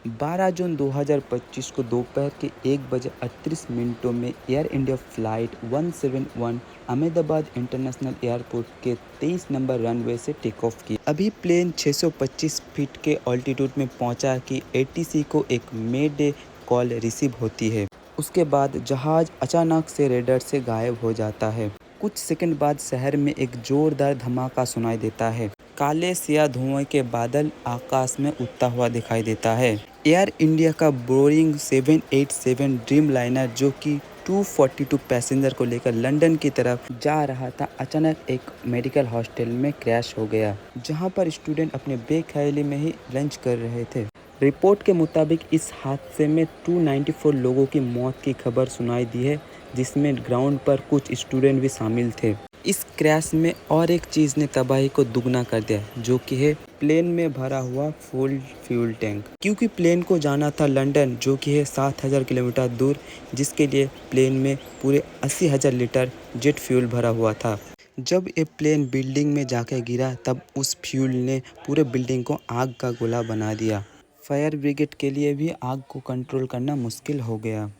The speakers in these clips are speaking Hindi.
12 जून 2025 को दोपहर के 1 बजे 38 मिनटों में air India flight 171 Ahmedabad international airport के 23 नंबर रनवे से टेक ऑफ की। अभी प्लेन 625 फीट के ऑल्टीट्यूड में पहुंचा कि एटीसी को एक मेडे कॉल रिसीव होती है। उसके बाद जहाज अचानक से रेडार से गायब हो जाता है। कुछ सेकंड बाद शहर में एक जोरदार धमाका सुनाई देता है। काले स्याह धुएं के बादल आकाश में उड़ता हुआ दिखाई देता है। एयर इंडिया का बोइंग 787 ड्रीम लाइनर जो कि 242 पैसेंजर को लेकर लंदन की तरफ जा रहा था, अचानक एक मेडिकल हॉस्टल में क्रैश हो गया, जहां पर स्टूडेंट अपने बेख्याली में ही लंच कर रहे थे। रिपोर्ट के मुताबिक इस हादसे में 294 लोगों की मौत की खबर सुनाई दी है, जिसमें ग्राउंड पर कुछ स्टूडेंट भी शामिल थे। इस क्रैश में और एक चीज़ ने तबाही को दुगना कर दिया, जो कि है प्लेन में भरा हुआ फुल फ्यूल टैंक। क्योंकि प्लेन को जाना था लंदन, जो कि है 7000 किलोमीटर दूर, जिसके लिए प्लेन में पूरे 80,000 लीटर जेट फ्यूल भरा हुआ था। जब ये प्लेन बिल्डिंग में जाकर गिरा, तब उस फ्यूल ने पूरे बिल्डिंग को आग का गोला बना दिया। फायर ब्रिगेड के लिए भी आग को कंट्रोल करना मुश्किल हो गया।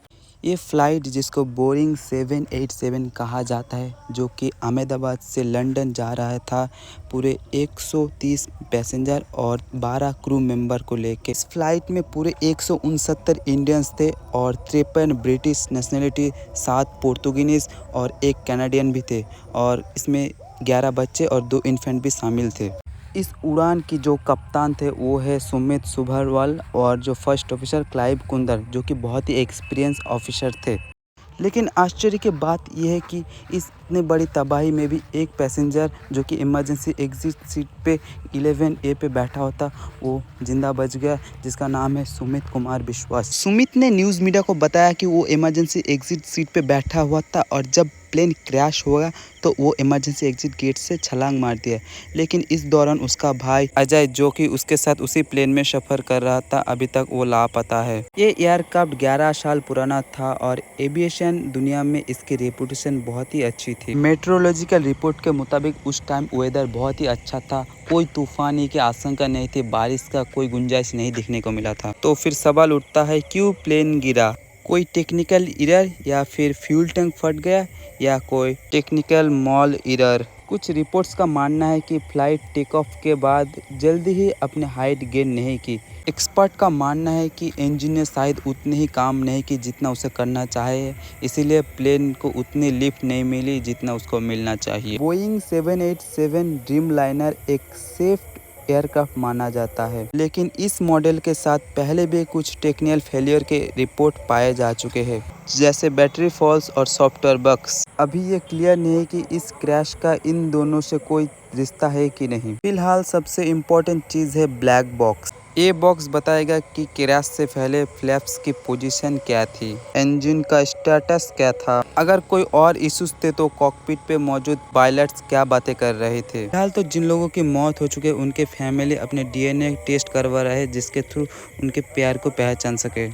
ये फ़्लाइट, जिसको बोइंग 787 कहा जाता है, जो कि अहमदाबाद से लंदन जा रहा था, पूरे 130 पैसेंजर और 12 क्रू मेंबर को लेकर। इस फ्लाइट में पूरे 169 इंडियंस थे और 53 ब्रिटिश नेशनलिटी, 7 पोर्तुगीज़ और 1 कैनेडियन भी थे, और इसमें 11 बच्चे और 2 इन्फेंट भी शामिल थे। इस उड़ान की जो कप्तान थे वो है सुमित सुभरवाल, और जो फर्स्ट ऑफिसर क्लाइव कुंदर, जो कि बहुत ही एक्सपीरियंस ऑफिसर थे। लेकिन आश्चर्य की बात यह है कि इतने बड़ी तबाही में भी एक पैसेंजर, जो कि इमरजेंसी एग्जिट सीट पे 11A पे बैठा होता, वो जिंदा बच गया, जिसका नाम है सुमित कुमार विश्वास। सुमित ने न्यूज़ मीडिया को बताया कि वो इमरजेंसी एग्जिट सीट पे बैठा हुआ था, और जब प्लेन क्रैश हुआ तो वो इमरजेंसी एग्जिट गेट से छलांग मार दिया। लेकिन इस दौरान उसका भाई अजय, जो कि उसके साथ उसी प्लेन में सफ़र कर रहा था, अभी तक वो लापता है। ये एयरक्राफ्ट 11 साल पुराना था और एविएशन दुनिया में इसकी रेपुटेशन बहुत ही अच्छी थी। मेट्रोलॉजिकल रिपोर्ट के मुताबिक उस टाइम वेदर बहुत ही अच्छा था, कोई तूफानी की आशंका नहीं थी, बारिश का कोई गुंजाइश नहीं दिखने को मिला था। तो फिर सवाल उठता है, क्यों प्लेन गिरा? कोई टेक्निकल एरर, या फिर फ्यूल टैंक फट गया, या कोई टेक्निकल मॉल एरर? कुछ रिपोर्ट्स का मानना है कि फ्लाइट टेक ऑफ के बाद जल्दी ही अपने हाइट गेन नहीं की। एक्सपर्ट का मानना है कि इंजन ने शायद उतनी ही काम नहीं की जितना उसे करना चाहे, इसीलिए प्लेन को उतनी लिफ्ट नहीं मिली जितना उसको मिलना चाहिए। बोइंग 787 ड्रीम लाइनर एक सेफ एयरक्राफ्ट माना जाता है, लेकिन इस मॉडल के साथ पहले भी कुछ टेक्निकल फेलियर के रिपोर्ट पाए जा चुके हैं, जैसे बैटरी फॉल्स और सॉफ्टवेयर बग्स। अभी ये क्लियर नहीं है कि इस क्रैश का इन दोनों से कोई रिश्ता है कि नहीं। फिलहाल सबसे इम्पोर्टेंट चीज़ है ब्लैक बॉक्स। ये बॉक्स बताएगा कि क्रैश से पहले फ्लैप्स की पोजीशन क्या थी, इंजन का स्टेटस क्या था, अगर कोई और इश्यूज थे तो कॉकपिट पे मौजूद पायलट्स क्या बातें कर रहे थे। फिलहाल तो जिन लोगों की मौत हो चुकी है, उनके फैमिली अपने DNA टेस्ट करवा रहे हैं, जिसके थ्रू उनके प्यार को पहचान सके।